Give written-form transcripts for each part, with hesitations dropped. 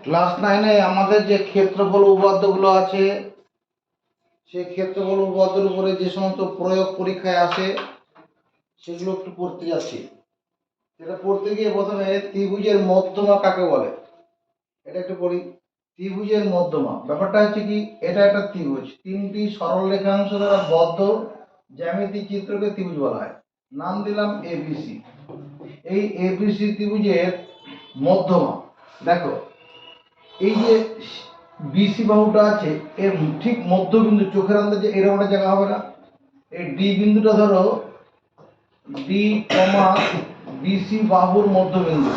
Class 9-এ আমাদের যে ক্ষেত্রফল উপপাদ্যগুলো আছে সেই ক্ষেত্রফল উপপাদ্যের উপরে যে সমস্ত প্রয়োগ পরীক্ষায় আসে সেগুলো একটু পড়তে যাচ্ছি। সেটা পড়তে গিয়ে প্রথমে ত্রিভুজের মধ্যমা কাকে বলে এটা একটু পড়ি। ত্রিভুজের মধ্যমা ব্যাপারটা হচ্ছে কি, এটা একটা ত্রিভুজ, তিনটি সরল রেখাংশ দ্বারা বদ্ধ জ্যামিতিক চিত্রকে ত্রিভুজ বলা হয়। নাম দিলাম এবিসি। এই এবিসি ত্রিভুজের মধ্যমা দেখো, এই যে বিসি বাহুটা আছে এর ঠিক মধ্যবিন্দু, চোখের আন্দাজে এরকম একটা জায়গা হবে না? এই ডি বিন্দুটা ধরো ডি কমা বিসি বাহুর মধ্যবিন্দু,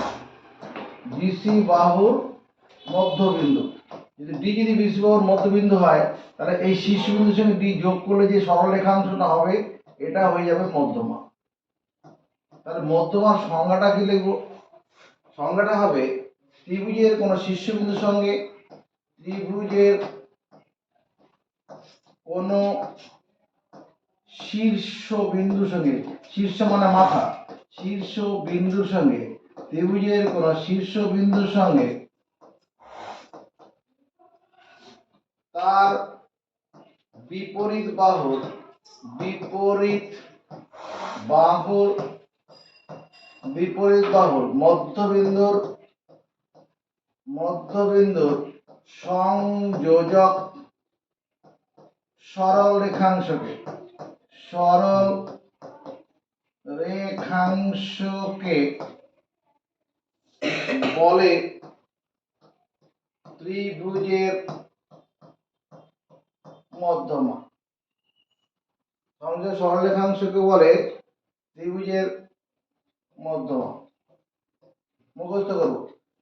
বিসি বাহুর মধ্যবিন্দু। যদি বিসি বাহুর মধ্যবিন্দু হয় তাহলে এই শীর্ষবিন্দুর সঙ্গে ডি যোগ করলে যে সরল রেখাংশটা হবে এটা হয়ে যাবে মধ্যমা। তাহলে মধ্যমার সংজ্ঞাটা কি লিখব? সংজ্ঞাটা হবে ত্রিভুজের কোন শীর্ষবিন্দুর সঙ্গে ত্রিভুজের কোন শীর্ষ বিন্দুর সঙ্গে, শীর্ষ মানে মাথা, শীর্ষ বিন্দুর সঙ্গে ত্রিভুজের কোন শীর্ষ বিন্দুর সঙ্গে তার বিপরীত বাহুর মধ্যবিন্দুর সংযোজক সরল রেখাংশকে বলে ত্রিভুজের মধ্যমা। সংযোজক সরল রেখাংশকে বলে ত্রিভুজের মধ্যমা। মুখস্থ করব,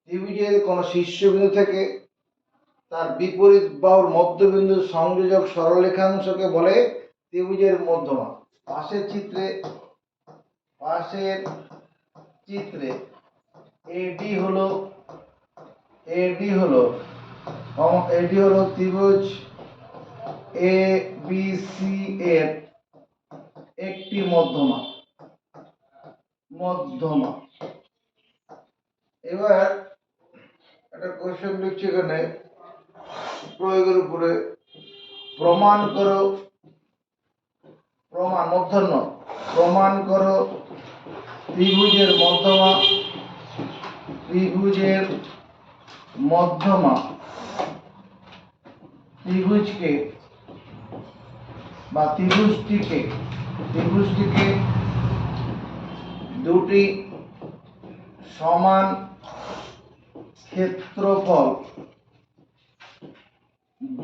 ত্রিভুজের কোন শীর্ষবিন্দু থেকে তার বিপরীত বাহুর মধ্যবিন্দু সংযোজক সরলরেখাংশকে বলে ত্রিভুজের মধ্যমা। পাশের চিত্রে এডি হলো ত্রিভুজ এ বি সি এর একটি মধ্যমা। এবার একটা কোশ্চেন লিখছি এখানে প্রয়োগের উপরে, প্রমাণ করো ত্রিভুজের মধ্যমা ত্রিভুজকে বা ত্রিভুজটিকে দুটি সমান ক্ষেত্রফল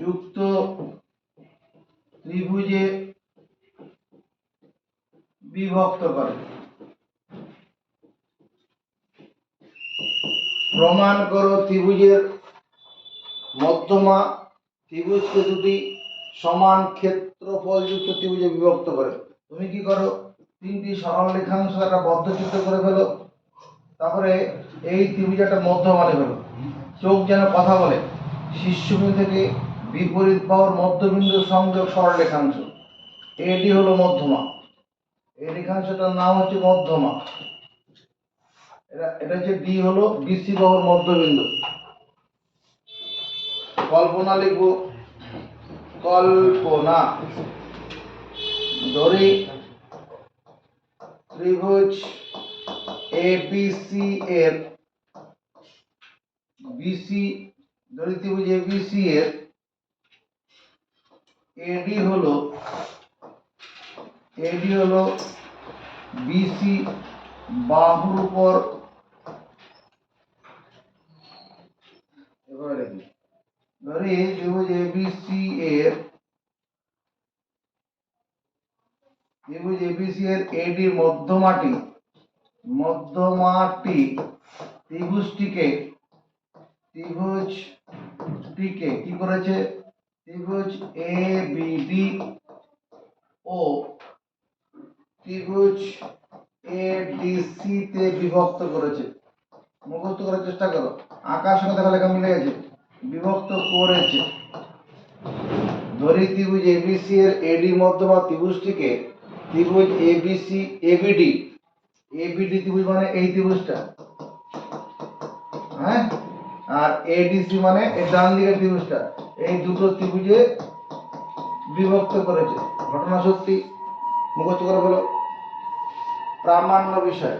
যুক্ত ত্রিভুজে বিভক্ত করে। প্রমাণ করো ত্রিভুজের মধ্যমা ত্রিভুজকে দুটি সমান ক্ষেত্রফল যুক্ত ত্রিভুজে বিভক্ত করে। তুমি কি করো, তিনটি সরল রেখাংশ একটা বদ্ধচিত্র করে ফেলো, তারপরে এই ত্রিভুজে একটা মধ্যমা ফেলো। চোখ যেন কথা বলে, শীর্ষবিন্দু থেকে বিপরীত বাহুর মধ্যবিন্দু সংযোগ সরল রেখাংশ এডি হলো মধ্যমা। এই রেখাংশটার নাম হচ্ছে মধ্যমা। এটা হচ্ছে ডি হলো বিসি বাহুর মধ্যবিন্দু। কল্পনা লিখব, ধরি ত্রিভুজ এবিসি এর এডি হলো বিসি বাহুর উপর, এবারে ধরি ত্রিভুজ এবিসি এর এডি মধ্যমাটি ত্রিভুজটিকে কি করেছে, ত্রিভুজ এ বিডি ও ত্রিভুজ এডিসি তে বিভক্ত করেছে। মুখস্থ করার চেষ্টা করো, আকার সঙ্গে দেখা লেখা মিলে গেছে, বিভক্ত করেছে। ধরি ত্রিভুজ এবিসি এর এডি মধ্যমা ত্রিভুজটিকে ত্রিভুজ এবিডি ত্রিভুজ মানে এই ত্রিভুজটা, হ্যাঁ, আর এডিসি মানে এই ডান দিকের ত্রিভুজটা এই দুটো ত্রিভুজে বিভক্ত করেছে। ঘটনা সত্যি, মুখস্থ করে বলো। প্রামাণ্য বিষয়,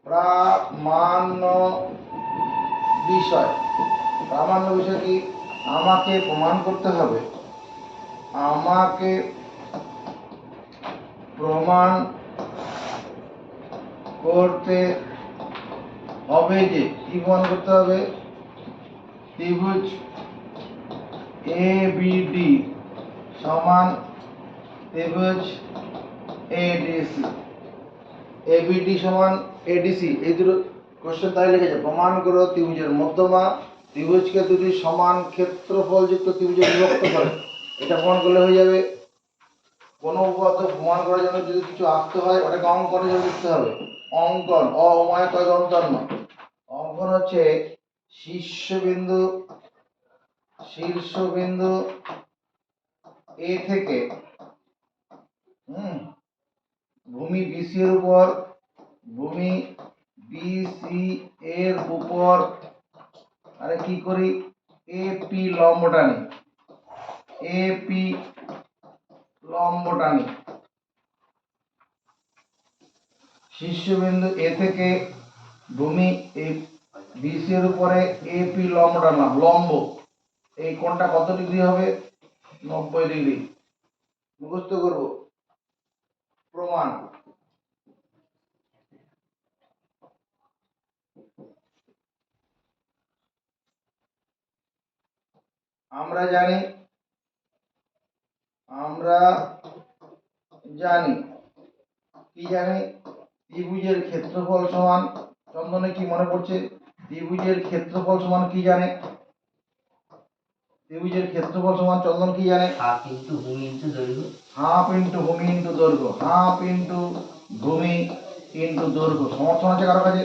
প্রামাণ্য বিষয়, প্রামাণ্য বিষয় কি? আমাকে প্রমাণ করতে হবে, আমাকে প্রমাণ করতে হবে যে কি প্রমাণ করতে হবে? ত্রিভুজ এবিডি সমান ত্রিভুজ এডিসি। এবিডি সমান এডিসি, এই দুটো কোশ্চেন তাই লিখেছে। প্রমাণ করো ত্রিভুজের মধ্যমা ত্রিভুজকে দুটি সমান ক্ষেত্রফলযুক্ত ত্রিভুজে বিভক্ত করে। এটা প্রমাণ করলে হয়ে যাবে। কোনো উপপাদ্য প্রমাণ করার জন্য যদি কিছু আঁকতে হয় ওটাকে অঙ্কনে জন্য লিখতে হবে। অঙ্কন অময় কয় অন্তর্ন। অঙ্কন হচ্ছে শীর্ষবিন্দু এ থেকে ভূমি বিসি এর উপর, ভূমি বিসি এর উপর আরে কি করি? এপি লম্ব টানি, এপি লম্ব টানি। শীর্ষবিন্দু এ থেকে ভূমি বিসি এর উপরে এপি লম্ব টানলাম, লম্ব। এই কোণটা কত ডিগ্রি হবে? 90 ডিগ্রি। মুখস্থ করব। প্রমাণ, আমরা জানি কি জানি? ত্রিভুজের ক্ষেত্রফল সমান, চন্দনে কি মনে পড়ছে? ত্রিভুজের ক্ষেত্রফল সমান কি জানে? ত্রিভুজের ক্ষেত্রফল সমান চন্দন কি জানে? হাফ ইনটু ভূমি ইনটু দৈর্ঘ্য। হাফ ইনটু ভূমি ইনটু দৈর্ঘ্য, হাফ ইনটু ভূমি ইনটু দৈর্ঘ্য। সমর্থন আছে কারো কাছে?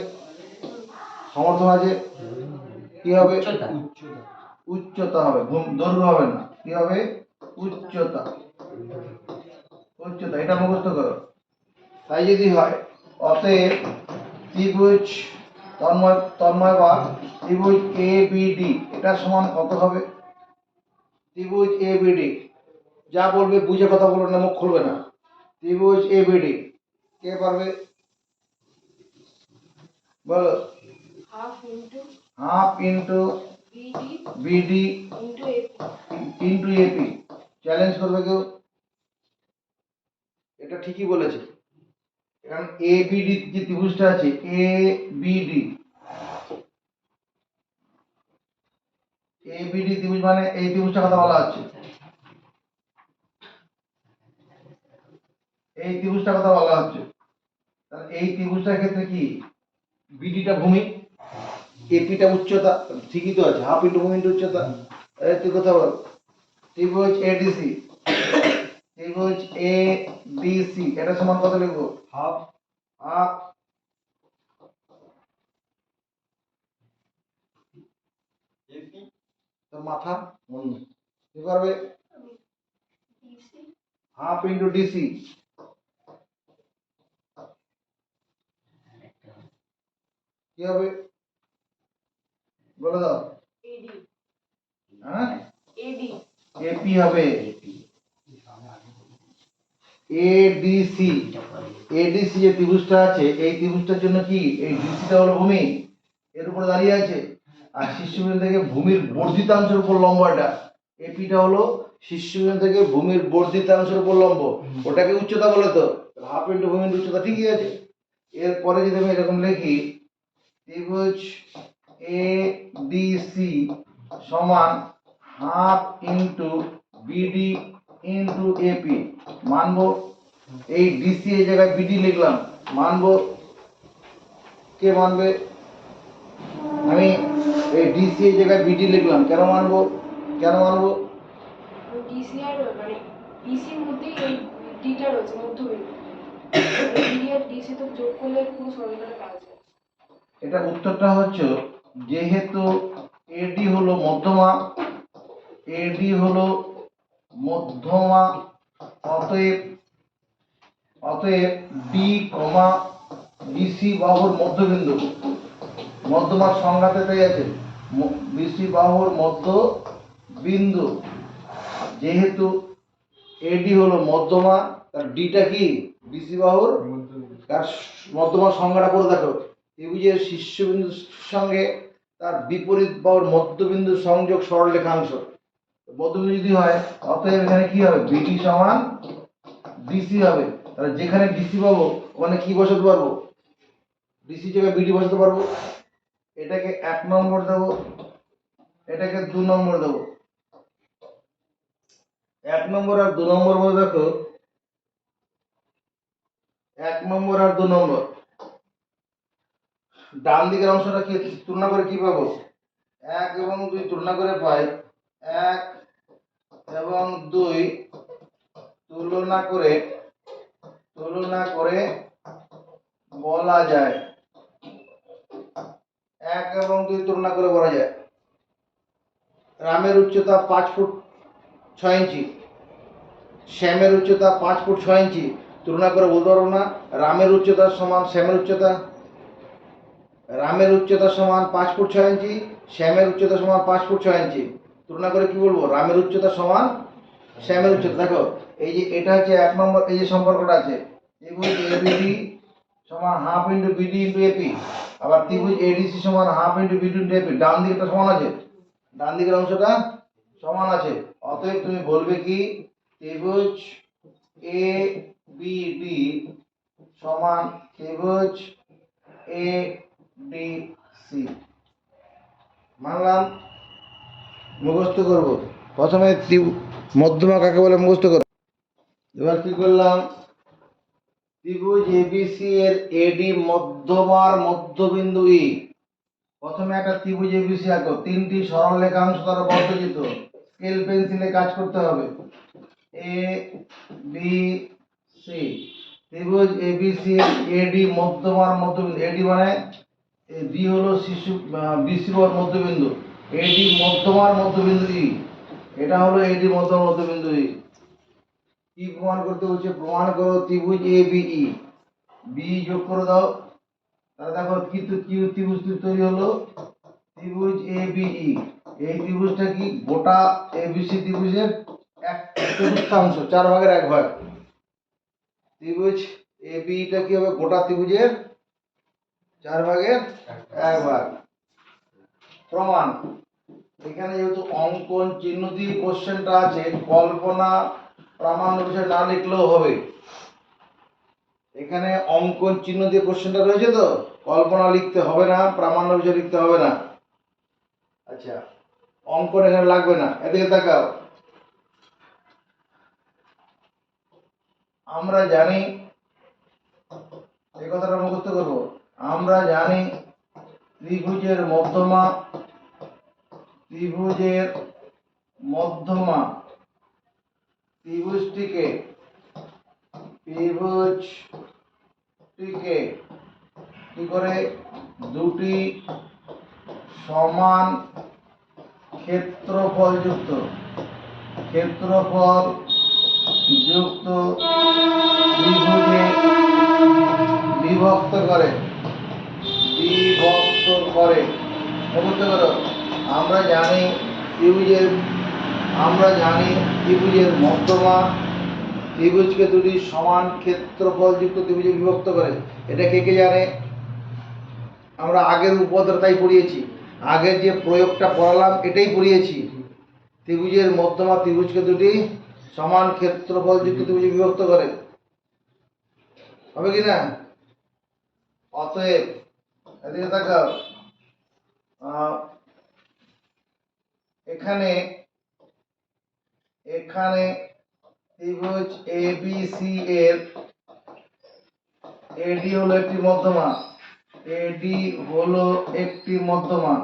সমর্থন আছে। কি হবে? উচ্চতা হবে, দৈর্ঘ্য হবে না। কি হবে? উচ্চতা। উচ্চতা, এটা মুখস্থ করো। তাই যদি হয় অতএব ত্রিভুজ তন্ময় বা ত্রিভুজ এ বিডি এটা সমান কত হবে? ত্রিভুজ এ বিডি, যা বলবে বুঝে কথা বলবে না, মুখ খুলবে না। ত্রিভুজ এ বিডি কে পারবে? বলো। Half into BD into AP. Challenge করবে কেউ? এটা ঠিকই বলেছে। কারণ এ বিডি যে ত্রিভুজটা আছে, এ বিডি ত্রিভুজ মানে এই ত্রিভুজটার কথা বলা হচ্ছে, এই ত্রিভুজটার কথা বলা হচ্ছে। তাহলে এই ত্রিভুজটার ক্ষেত্রে কি? বিডিটা ভূমি, এপিটা উচ্চতা, ঠিকই তো আছে। হাফ ইন্টু ভূমি ইন্টু উচ্চতা। তুই কথা বল। ত্রিভুজ এডিসি, ত্রিভুজ এডিসি এটা সমান কত লিখবো? হাফ। হাফ এপি, তোর মাথা কি করবে? Half into DC. কি হবে বলে দাও? হ্যাঁ, এপি হবে। এডিসি, এডিসি যে ত্রিভুজটা আছে এই ত্রিভুজটার জন্য কি এই ডিসিটা হলো ভূমি, এর উপরে দাঁড়িয়ে আছে। আর শীর্ষবিন্দু থেকে ভূমির বর্ধিতাংশের উপর লম্ব, এটা এপিটা হলো শীর্ষবিন্দু থেকে ভূমির বর্ধিতাংশের উপর লম্ব। ওটাকে উচ্চতা বলে তো। হাফ ইন্টু ভূমির উচ্চতা, ঠিকই আছে। এরপরে যদি আমি এরকম লিখি ত্রিভুজ এডিসি সমান half into BD into AP, মানবো এই ডিসি এই জায়গায় বিডি লিখলাম, মানবো? কে মানবে? আমি এই ডিসি এই জায়গায় বিডি লিখলাম, কেন মানবো? কেন মানবো? ডিসি আর মানে ডিসির মধ্যেই এই ডিটা রয়েছে মধ্যবিন্দু। ডিডি আর ডিসি তো যোগ করলে পুরো সরলরেখা পাওয়া যায়। এটা উত্তরটা হচ্ছে যেহেতু এডি হলো মধ্যমা, এডি হলো মধ্যমা, অতএব ডি ডিসি বাহুর মধ্যবিন্দু। মধ্যমার সংজ্ঞাতে তাই আছে বিসি বাহুর মধ্য বিন্দু, যেহেতু এডি হলো মধ্যমা, তার ডিটা কি বিসি বাহুর তার মধ্যমা সংজ্ঞাটা করে দেখো, ত্রিভুজের শীর্ষবিন্দুর সঙ্গে তার বিপরীত বাহুর মধ্যবিন্দু সংযোগ সরলরেখাংশ। মধ্যবিন্দু যদি হয়, অতএব এখানে কি হবে, বিডি সমান ডিসি হবে। তাহলে যেখানে ডিসি পাবো ওখানে কি বসাতে পারবো, ডিসি জায়গায় বিডি বসাতে পারবো। এটাকে 1 নম্বর দেবো, এটাকে 2 নম্বর দেবো। 1 নম্বর আর 2 নম্বর মধ্যে দেখো, 1 নম্বর আর 2 নম্বর ডান দিকের অংশটা কি তুলনা করে কি পাবো, 1 এবং 2 তুলনা করে পাই 1 এবং 2 তুলনা করে বলা যায়, 1 এবং 2 তুলনা করে বলা যায় রামের উচ্চতা 5 ফুট 6 ইঞ্চি, শ্যামের উচ্চতা 5 ফুট 6 ইঞ্চি। তুলনা করে বলতে পারবো না রামের উচ্চতা সমান শ্যামের উচ্চতা, রামের উচ্চতা সমান 5 ফুট 6 ইঞ্চি, শ্যামের উচ্চতা সমান 5 ফুট 6 ইঞ্চি। তুলনা করে কি বলবো, রামের উচ্চতা সমান শ্যামের উচ্চতা। দেখো এই যে এটা হচ্ছে 1 নম্বর, এই যে সম্পর্কটা আছে, ত্রিভুজ এবিডি সমান half into BD into AP, আবার ত্রিভুজ এডিসি সমান half into BD into AP. ডান দিকটা সমান আছে, ডান দিকের অংশটা সমান আছে। অতএব তুমি বলবে কি, ত্রিভুজ এ বিডি সমান ত্রিভুজ এ ডি সি। মানলাম। মুখস্থ করব, প্রথমে মধ্যমা কাকে বলে মুখস্থ করব। এবার কি করলাম, ত্রিভুজ এবিসি এর এডি মধ্যমার মধ্যবিন্দু ই। প্রথমে একটা ত্রিভুজ এবিসি আঁকো, 3টি সরল রেখাংশ দ্বারা বর্ধিত, স্কেল পেন্সিলে কাজ করতে হবে। এ বি সি, ত্রিভুজ এবিসি এর এডি মধ্যমার মধ্যবিন্দু, এডি মানে বি হলো শিশু বিসি হওয়ার মধ্যবিন্দু, এডি মধ্যমার মধ্যবিন্দু ই, এটা হলো এডি মধ্যমার মধ্যবিন্দু ই। কি প্রমাণ করতে হচ্ছে, প্রমাণ করো ত্রিভুজ এ বি ই, বি যোগ করে দাও। তাহলে দেখো কি ত্রিভুজ তৈরি হলো, ত্রিভুজ এ বি ই। এই ত্রিভুজটা কি গোটা এবিসি ত্রিভুজের 1/4, 4 ভাগের 1 ভাগ। ত্রিভুজ এ বি টা কি হবে, গোটা ত্রিভুজের 4 ভাগের 1 ভাগ। প্রমাণ, এখানে যেহেতু অঙ্কন চিহ্ন দিয়ে কোশ্চেনটা আছে, কল্পনা প্রামাণ্য বিষয় না লিখলেও হবে। এখানে অঙ্কন চিহ্ন দিয়ে কোশ্চেনটা রয়েছে, তো কল্পনা লিখতে হবে না, প্রামাণ্য বিষয় লিখতে হবে না। আচ্ছা, অঙ্কন এখানে লাগবে না। এদিকে তাকাও, আমরা জানি, এই কথাটা মুখস্থ করব, আমরা জানি ত্রিভুজের মধ্যমা ত্রিভুজটিকে কি করে, দুটি সমান ক্ষেত্রফল যুক্ত ত্রিভুজে বিভক্ত করে। মুখস্থ করো, আমরা জানি ত্রিভুজের মধ্যমা ত্রিভুজকে দুটি সমান ক্ষেত্রফল যুক্ত ত্রিভুজে বিভক্ত করে। এটা কে কে জানে, আমরা আগের উপপাদ্যটা তাই পড়িয়েছি, আগের যে প্রয়োগটা পড়ালাম এটাই পড়িয়েছি। ত্রিভুজের মধ্যমা ত্রিভুজকে দুটি সমান ক্ষেত্রফল যুক্ত ত্রিভুজে বিভক্ত করে, হবে কি না? অতএব এদিকে তাকাও, এখানে ত্রিভুজ এবিসি এর এডি হলো একটি মধ্যমা,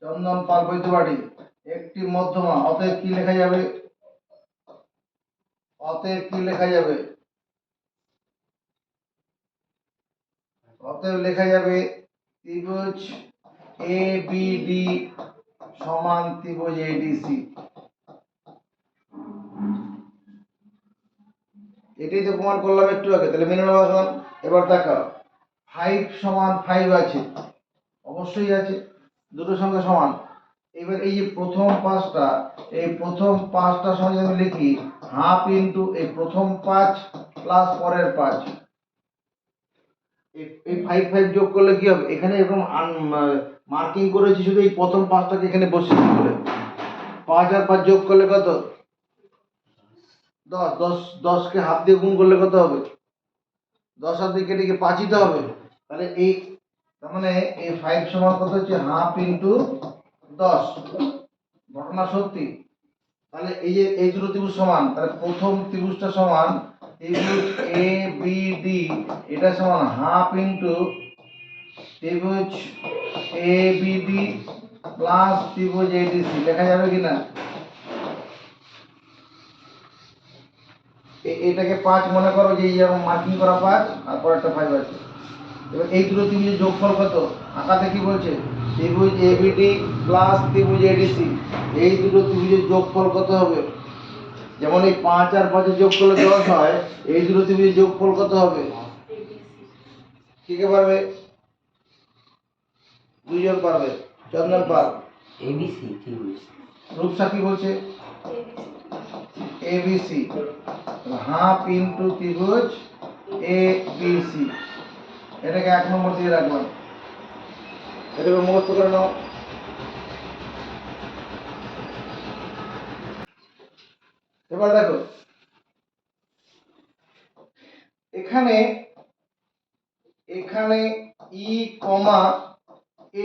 চন্দন পাল বৈদ্যবাড়ি, একটি মধ্যমা। অতএব কি লেখা যাবে, অতএব লেখা যাবে ত্রিভুজ এবিডি সমান ত্রিভুজ এডিসি। এটাই তো প্রমাণ করলাম একটু আগে। তাহলে মেনে নেওয়া এখন। এবার তাকাও, 5 সমান 5 আছে, অবশ্যই আছে। দুটো সংখ্যা সমান। এবার এই যে প্রথম পাঁচটা, এই প্রথম পাঁচটা সঙ্গে আমি লিখি হাফ ইন্টু এই প্রথম 5 প্লাস পরের 5। এই 5 যোগ করলে কি হবে, এখানে এরকম মার্কিং করেছি শুধু এই প্রথম পাঁচটাকে এখানে বসিয়ে দিলে 5 আর 5 যোগ করলে কত, 10। 10কে হাফ দিয়ে গুণ করলে কত হবে, 10 আর 2 কেটে 5ই তো হবে। তাহলে এই তার মানে এই 5 সমান কত হচ্ছে হাফ ইন্টু 10। ঘটনা সত্যি। তাহলে এই যে এই দুটো ত্রিভুজ সমান, তাহলে প্রথম ত্রিভুজটা সমান ত্রিভুজ এ বি ডি, এটা সমান হাফ ইন্টু ত্রিভুজ এ বি ডি প্লাস ত্রিভুজ এডিসি। লেখা যাবে কিনা, এটাকে 5 মনে করো, যে এই যেমন মার্কিং করা 5 আর পরেরটা 5 আছে। এবার এই দুটো ত্রিভুজের যোগফল কত, আঁকাতে কি বলছে, ত্রিভুজ এবিডি প্লাস ত্রিভুজ এডিসি, এই দুটো ত্রিভুজের যোগফল কত হবে। যেমন এই 5 আর 5 যোগ করলে 10 হয়, এই দুটো ত্রিভুজের যোগফল কত হবে। কে কে পারবে, দুইজন পারবে, চন্দন পাল। এবিসি ত্রিভুজ। রূপসা কি বলছে, এবিসি হাফ ইন্টু ত্রিভুজ এবিসি। এটাকে 1 নম্বর দিয়ে রাখলাম, এটাকে মুখস্থ করে নাও। এবার দেখো এখানে এখানে ই কমা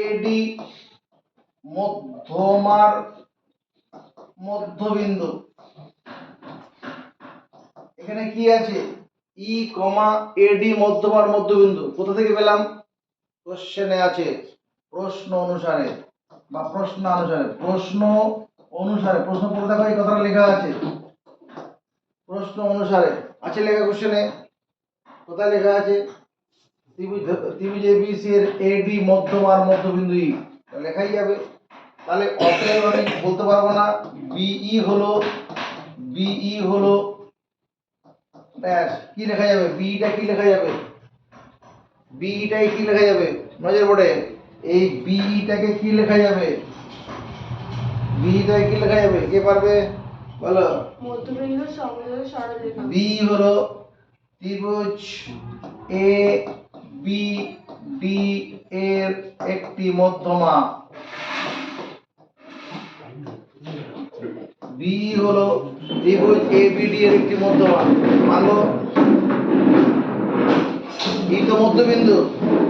এডি মধ্যমার মধ্যবিন্দু, এখানে কি আছে, ই কমা এডি মধ্যমার মধ্যবিন্দু। কোথা থেকে পেলাম, কোশ্চেনে আছে, প্রশ্ন অনুসারে বা প্রশ্নানুসারে। প্রশ্ন অনুসারে, প্রশ্ন পড়ে দেখো এই কথাটা লেখা আছে, প্রশ্ন অনুসারে আছে লেখা কোশ্চেনে। কোথায় লেখা আছে, ত্রিভুজ এবিসি এর এডি মধ্যমার মধ্যবিন্দু ই, লেখাই যাবে। তাহলে অতএব আমি বলতে পারবো না বিই হলো ব্যাস, কি লেখা যাবে, বিইটা কি লেখা যাবে, বিইটাই কি লেখা যাবে নজর বোর্ডে, এই বিইটাকে কি লেখা যাবে, বিইটাকে কি লেখা যাবে, কে পারবে বলো। মধ্যবিন্দুর সংযোজক সরলরেখা। বি হলো ত্রিভুজ এ বি ডি এর একটি মধ্যমা, বি হলো ত্রিভুজ এ বি ডি এর একটি মধ্যমা। মানলো এই তো মধ্যবিন্দু,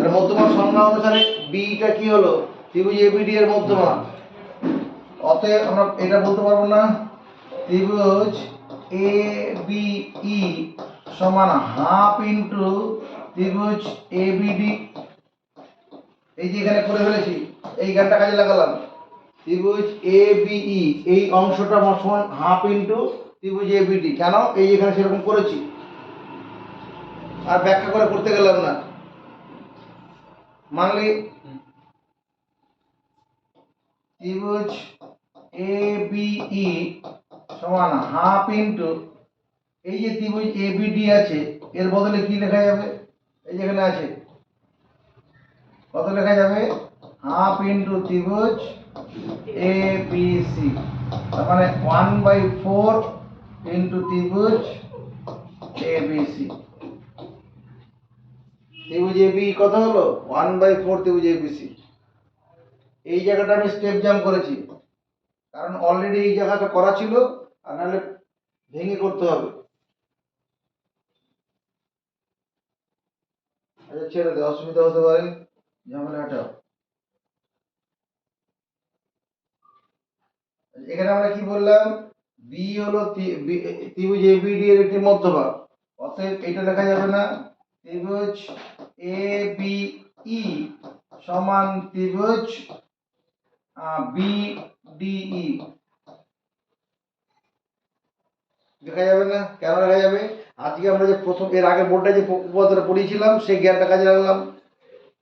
আর মধ্যমার সংজ্ঞা অনুসারে বিটা কি হলো, ত্রিভুজ এ বি ডি এর মধ্যমা। অতএব আমরা এটা বলতে পারবো না ত্রিভুজ এ বি ই সমান হাফ ইন্টু ত্রিভুজ এ বি ডি। এই যে এখানে করে ফেলেছি, এই জ্ঞানটা কাজে লাগালাম। ত্রিভুজ এ বি ই এই অংশটা সমান হাফ ইন্টু ত্রিভুজ এ বি ডি। কেন, এই এখানে সেরকম করেছি, আর ব্যাখ্যা করে করতে গেলাম না। মানলি ত্রিভুজ এ বি ই সমান হাফ ইন্টু এই যে ত্রিভুজ এ বি ডি আছে, এর বদলে কি লেখা যাবে, এই যেখানে আছে কত লেখা যাবে, হাফ ইন্টু ত্রিভুজ এ বি সি, তার মানে 1/4 ইন্টু ত্রিভুজ এ বি সি। ত্রিভুজ এ বি কত হলো, 1/4 ত্রিভুজ এ বি সি। এই জায়গাটা আমি স্টেপ জাম্প করেছি, কারণ অলরেডি এই জায়গাটা করা ছিল, আর নাহলে ভেঙে করতে হবে। আচ্ছা ছেড়ে দে, অসুবিধা হতে পারে, ঝামেলা হটাও। এখানে আমরা কি বললাম, বি হলো ত্রিভুজ এ বি ডি এর একটি মধ্যমা, অতএব এটা লেখা যাবে না ত্রিভুজ এ বি ই সমান ত্রিভুজ বি ডি ই। লেখা যাবে না, কেন লেখা যাবে, আজকে আমরা যে প্রথম এর আগের বোর্ডটা যে উপপাদ্যটা পড়িয়েছিলাম সেই জ্ঞানটা কাজে লাগালাম।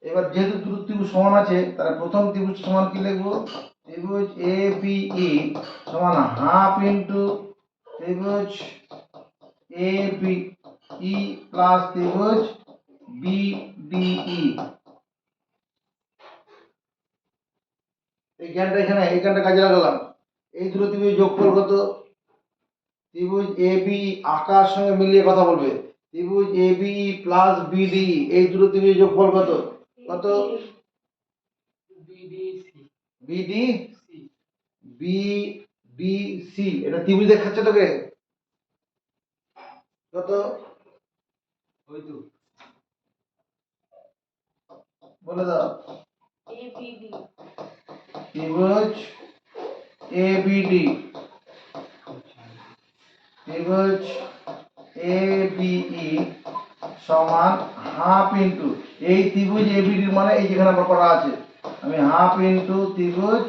এবার যেহেতু দুটো ত্রিভুজ সমান আছে, তাহলে প্রথম ত্রিভুজ সমান কি লিখবো, ত্রিভুজ এ বি ই সমান হাফ ইন্টু ত্রিভুজ এ বি ই প্লাস ত্রিভুজ বি ডি ই। এই জ্ঞানটা এইখানটা কাজে লাগালাম। এই দুটো ত্রিভুজ যোগফল কত? ত্রিভুজ এ বি আকার সঙ্গে মিলিয়ে কথা বলবে। ত্রিভুজ এ বি প্লাস বিডি, এই দুটো ত্রিভুজ যোগফল কত? কত? বিডি বিডিসি, এটা ত্রিভুজ দেখাচ্ছে তোকে কত? বলে দাও। ABD ত্রিভুজ এবিডি, ত্রিভুজ ABE সমান হাফ ইন্টু এই ত্রিভুজ এবিডি মানে এই যেখানে আমার করা আছে, আমি হাফ ইন্টু ত্রিভুজ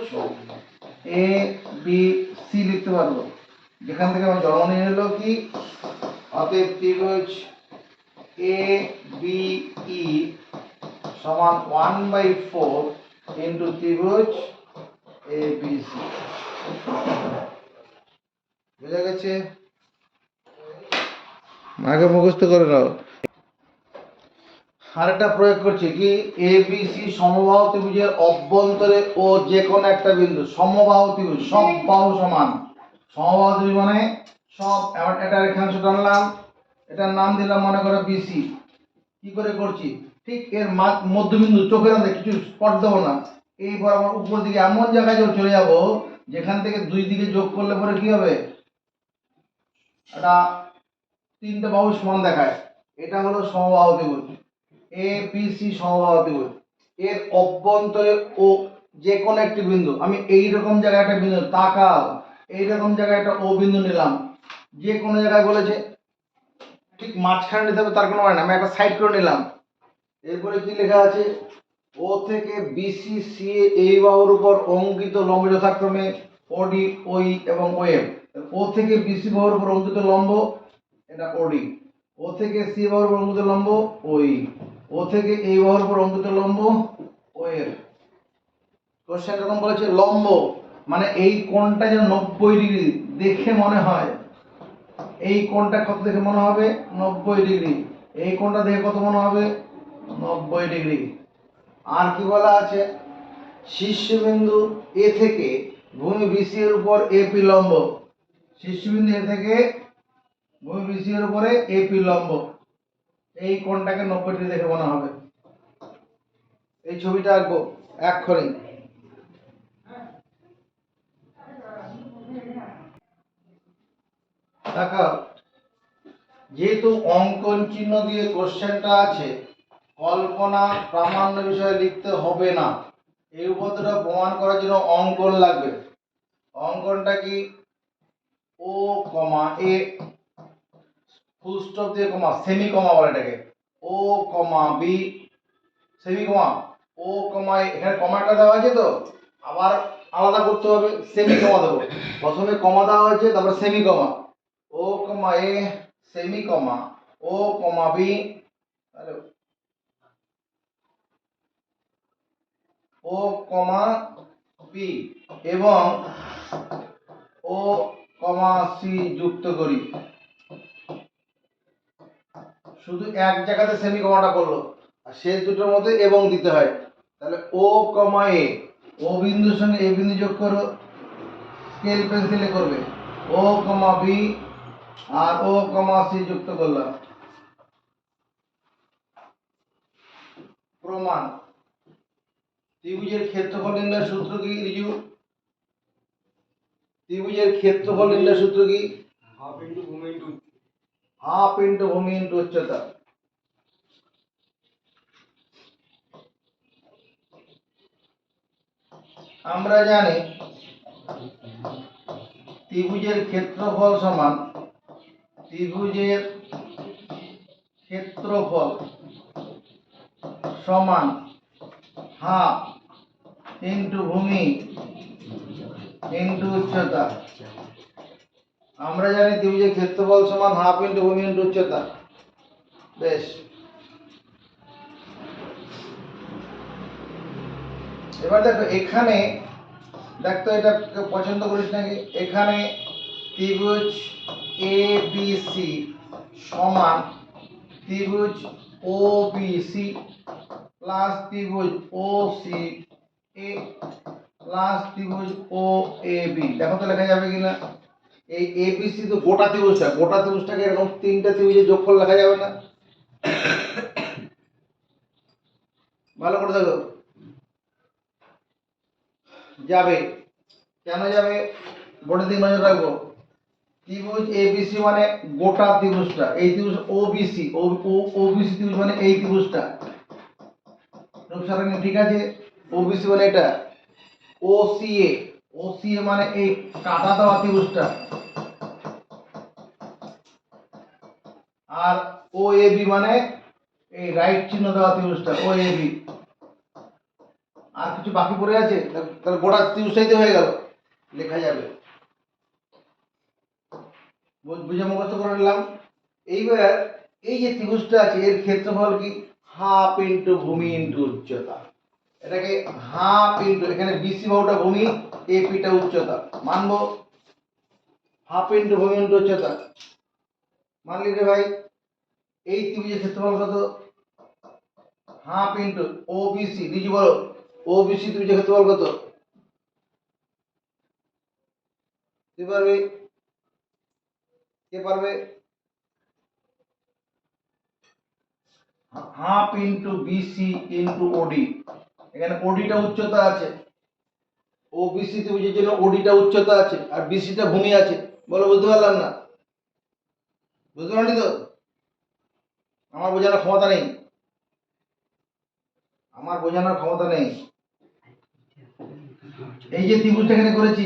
ABC লিখতে পারবো, যেখান থেকে আমার জন্ম নিয়ে নিল কি, অতএব ত্রিভুজ ABE সমান 1/4 ইন্টু ত্রিভুজ ABC। বুঝা গেছে? আগে মুখস্থ করে নাও। আরেকটা প্রয়োগ করছি কি, ABC সমবাহু ত্রিভুজের অভ্যন্তরে ও যে কোনো একটা বিন্দু, সমবাহু ত্রিভুজ সব বাহু সমান, সমবাহু ত্রিভুজ মানে সব, এটা রেখাংশ টানলাম, এটার নাম দিলাম মনে করো BC। কি করে করছি, ঠিক এর মধ্যবিন্দু চোখের মধ্যে কিছু স্পট দেবো না, এই বরাবর উপর দিকে এমন জায়গায় চলে যাব যেখান থেকে দুই দিকে যোগ করলে পরে কি হবে, এটা তিনটে বাহু সমান দেখায়। এটা হলো সমবাহু ত্রিভুজ ABC, সমবাহু ত্রিভুজ। এর অভ্যন্তরে ও যে কোনো একটি বিন্দু, আমি এই রকম জায়গায় একটা বিন্দু, তাকাও এই রকম জায়গায় একটা ও বিন্দু নিলাম, যে কোনো জায়গায় বলেছে ঠিক মাঝখানে নিতে হবে তার কোনো মানে না, আমি একটা সাইড করে নিলাম। এরপরে কি লেখা আছে, ও থেকে BC CA এই বাহুর উপর অঙ্কিত লম্ব যথাক্রমে OD OE এবং OF। ও থেকে BC বাহুর উপর অঙ্কিত লম্ব এটা OD, ও থেকে C বাহুর উপর অঙ্কিত লম্ব OE, ও থেকে এই বাহুর উপর অঙ্কিত লম্ব OF। কোশ্চেন এরকম বলেছে লম্ব মানে এই কোণটা যেন 90 ডিগ্রি দেখে মনে হয়, এই কোণটা কত দেখে মনে হবে 90 ডিগ্রি, এই কোণটা দেখে কত মনে হবে 90 ডিগ্রি। আর কি বলা আছে, শীর্ষবিন্দু এ থেকে ভূমি BC এর উপর AP লম্ব, শীর্ষবিন্দু এ থেকে ভূমি BC এর উপরে AP লম্ব, এই কোণটাকে 90 ডিগ্রি দেখে মনে হবে। এই ছবিটা আঁকবো এক্ষুনি। দেখো, যেহেতু অঙ্কন চিহ্ন দিয়ে কোশ্চেনটা আছে, কল্পনা প্রামাণ্য বিষয়ে লিখতে হবে না। এই উপপাদ্যটা প্রমাণ করার জন্য অঙ্কন লাগবে। অঙ্কনটা কি, ও কমা এ ফুল স্টপ দিয়ে কমা, সেমি কমা বলে এটাকে, ও কমা বি সেমি কমা, ও কমা এখানে কমাটা দেওয়া আছে তো, আবার আলাদা করতে হবে, সেমি কমা দেবো। প্রথমে কমা দেওয়া হয়েছে তারপর সেমি কমা, ও কমা এ সেমি কমা, ও কমা বি, ও কমা বি এবং ও কমা সি যুক্ত করি। শুধু এক জায়গাতে সেমি কমাটা করলো, আর শেষ দুটোর মধ্যে এবং দিতে হয়। তাহলে ও কমা এ, ও বিন্দুর সঙ্গে এ বিন্দু যোগ করো, স্কেল পেন্সিলে করবে, ও কমা বি আর ও কমা সি যুক্ত করলাম। প্রমাণ, ত্রিভুজের ক্ষেত্রফল নির্ণয়ের সূত্র কি রিজু? ত্রিভুজের ক্ষেত্রফল নির্ণয়ের সূত্র কি? হাফ ইন্টু ভূমি ইন্টু উচ্চতা। আমরা জানি ত্রিভুজের ক্ষেত্রফল সমান, ত্রিভুজের ক্ষেত্রফল সমান হাফ ইন্টু ভূমি ইন্টু উচ্চতা। আমরা জানি ত্রিভুজের ক্ষেত্রফল সমান হাফ ইন্টু ভূমি ইন্টু উচ্চতা। বেশ, এবার দেখো এখানে দেখতো, এটা পছন্দ করিস নাকি, এখানে ত্রিভুজ ABC সমান ত্রিভুজ OBC প্লাস ত্রিভুজ OCA প্লাস ত্রিভুজ ও এ বি, দেখো তো লেখা যাবে কিনা। এই এবিসি তো গোটা ত্রিভুজটাকে এরকম তিনটা ত্রিভুজের যোগফল লেখা যাবে না? ভালো করে দেখো, যাবে। কেন যাবে? বোর্ডের দিকে নজর রাখবো। ত্রিভুজ এবিসি মানে গোটা ত্রিভুজটা, এই ত্রিভুজ ওবিসি, ওবিসি ত্রিভুজ মানে এই ত্রিভুজটা। রূপসারাঙ্গী ঠিক আছে? ওবিসি মানে এটা। ওসিএ, ওসিএ মানে এই কাটা দেওয়া ত্রিভুজটা। আর ওএবি মানে এই রাইট চিহ্ন দেওয়া ত্রিভুজটা, ওএবি। আর কিছু বাকি পড়ে আছে? তাহলে গোটা ত্রিভুজটাই তো হয়ে গেল, লেখা যাবে। বুঝে মুখস্থ করে নিলাম। এইবার এই যে ত্রিভুজটা আছে এর ক্ষেত্রফল কি? হাফ ইন্টু ভূমি ইন্টু উচ্চতা। এটাকে হাফ ইন্টু, এখানে বিসি বাহুটা ভূমি, এপিটা উচ্চতা, মানবো? হাফ ইন্টু ভূমি ইন্টু উচ্চতা মানলি রে ভাই। এই ত্রিভুজের ক্ষেত্রফল কত? হাফ ইন্টু ওবিসি, নিজে বলো ওবিসি ত্রিভুজের ক্ষেত্রফল কত? কে পারবে? কে পারবে? হাফ ইন্টু বিসি ইন্টু ওডি। এখানে ওডিটা উচ্চতা আছে, ওবিসি ত্রিভুজের জন্য ওডিটা উচ্চতা আছে আর বিসিটা ভূমি আছে। বলো, বুঝতে পারলাম না? বুঝতে পারলি তো? আমার বোঝানোর ক্ষমতা নেই, আমার বোঝানোর ক্ষমতা নেই। এই যে ত্রিভুজটা এখানে করেছি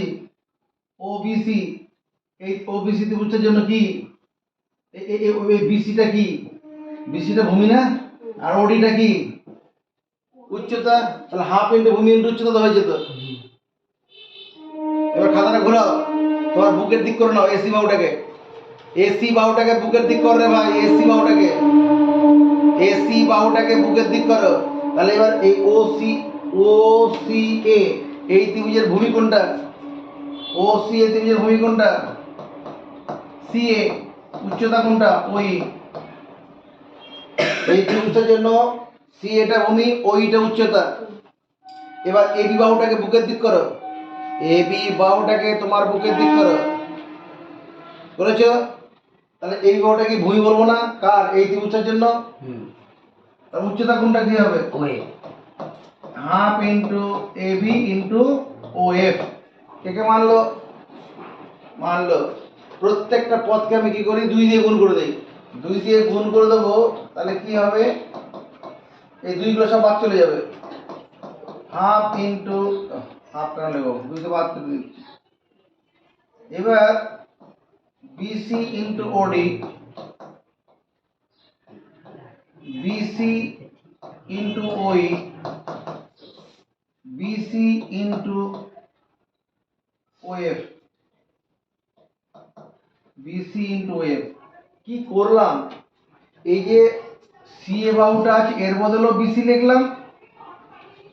ওবিসি, এই ওবিসি ত্রিভুজটার জন্য কি এই বিসিটা কি? বিসিটা ভূমি না? আর ওডিটা কি? উচ্চতা। তাহলে হাফ ইন্টু ভূমি ইন্টু উচ্চতা তো হয়ে যেত। এবার খাতাটা ঘোরাও, তোমার বুকের দিক করে নাও এসি বাহুটাকে, এসি বাহুটাকে বুকের দিক কর রে ভাই, এসি বাহুটাকে, এসি বাহুটাকে বুকের দিক করো। তাহলে এবার এই ওসি, ওসি এ এই ত্রিভুজের ভূমি কোনটা? ওসি এ ত্রিভুজের ভূমি কোনটা? সি এ। উচ্চতা কোনটা? ওই। এই ত্রিভুজটার জন্য সি এটা ভূমি, ওইটা উচ্চতা। এবার এবি বাহুটাকে বুকের দিক করো, এবি বাহুটাকে তোমার বুকের দিক করো, করেছো? তাহলে এই বাহুটা কি ভূমি বলবো না? কার? এই ত্রিভুজটার জন্য। তার উচ্চতা কোনটা কি হবে? ওয়ে। Half into AB into OF. কে কে মানলো? মানলো। প্রত্যেকটা পদকে আমি কি করি? 2 দিয়ে গুণ করে দেই। 2 দিয়ে গুণ করে দেবো, তাহলে কি হবে? এই 2 গুলো সব বাদ চলে যাবে। হাফ ইন্টু, হাফ কেন নেবো? 2 তো বাদ করে দিচ্ছি। এবার BC into OD, BC into OE, BC into OF, BC into OF. কি করলাম? এই যে সিএ বাহুটা আছে এর বদলেও বিসি লিখলাম,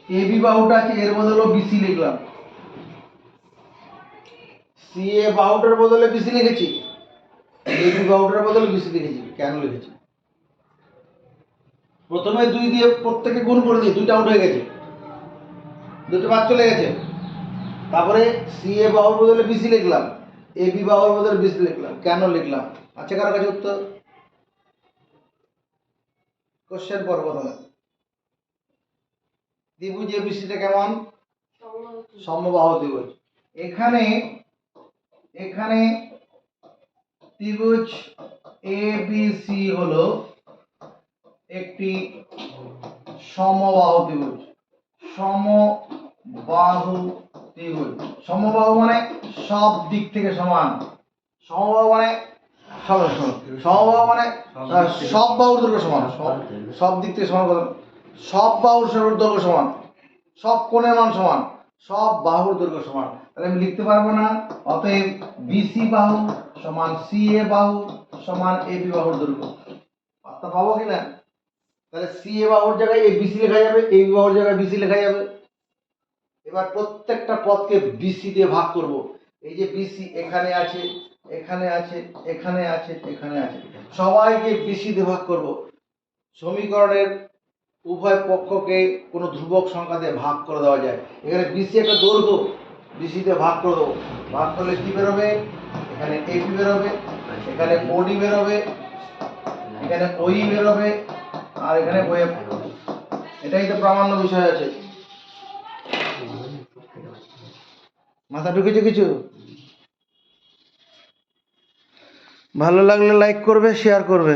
এবি বাহুটা আছে এর বদলেও বিসি লিখলাম। সিএ বাহুটার বদলে বিসি লিখেছি, এবি বাহুটার বদলে বিসি লিখেছি। কেন লিখেছি? প্রথমে 2 দিয়ে প্রত্যেকে গুণ করে দিই, 2টা আউট হয়ে গেছে, 2টা বাদ চলে গেছে। তারপরে সিএ বাহুর বদলে বিসি লিখলাম, এবি বাহুর বদলে বিসি লিখলাম। কেন লিখলাম? আচ্ছা, কারো কাছে উত্তর? কোশ্চেন পর প্রথমে ত্রিভুজ এবিসিটা কেমন? সমবাহু ত্রিভুজ। এখানে এখানে ত্রিভুজ এবিসি হলো একটি সমবাহু ত্রিভুজ। সমবাহু ত্রিভুজ, সমবাহু মানে সব দিক থেকে সমান। সমবাহু মানে সমবাহু মানে সব বাহুর দৈর্ঘ্য সমান, সব দিক থেকে সমান কথা। সব বাহুর দৈর্ঘ্য সমান, সব কোণের মান সমান, সব বাহুর দৈর্ঘ্য সমান। তাহলে আমি লিখতে পারবো না? অতএব বিসি বাহু সমান সিএ বাহু সমান এবি বাহুর দৈর্ঘ্য। পাত্তা পাবো কিনা? তাহলে সিএ বাহুর জায়গায় এবিসি লেখা যাবে, এবি বাহুর জায়গায় বিসি লেখা যাবে। এবার প্রত্যেকটা পদকে বিসি দিয়ে ভাগ করব। এই যে বিসি এখানে আছে, এখানে আছে, এখানে আছে, এখানে আছে, সবাইকে বিসি দিয়ে ভাগ করব। সমীকরণের উভয় পক্ষকে কোনো ধ্রুবক সংখ্যা দিয়ে ভাগ করে দেওয়া যায়। এখানে বিসি একটা দৈর্ঘ্য, বিসিতে ভাগ করে দেবো, ভাগ করলে কি বেরোবে? এখানে এপি বেরোবে, এখানে ওডি বেরোবে, এখানে ওই বেরোবে, আর এখানে ওএফ বেরোবে। এটাই তো প্রামাণ্য বিষয় আছে। মাথা ঢুকেছে কিছু? ভালো লাগলে লাইক করবে, শেয়ার করবে।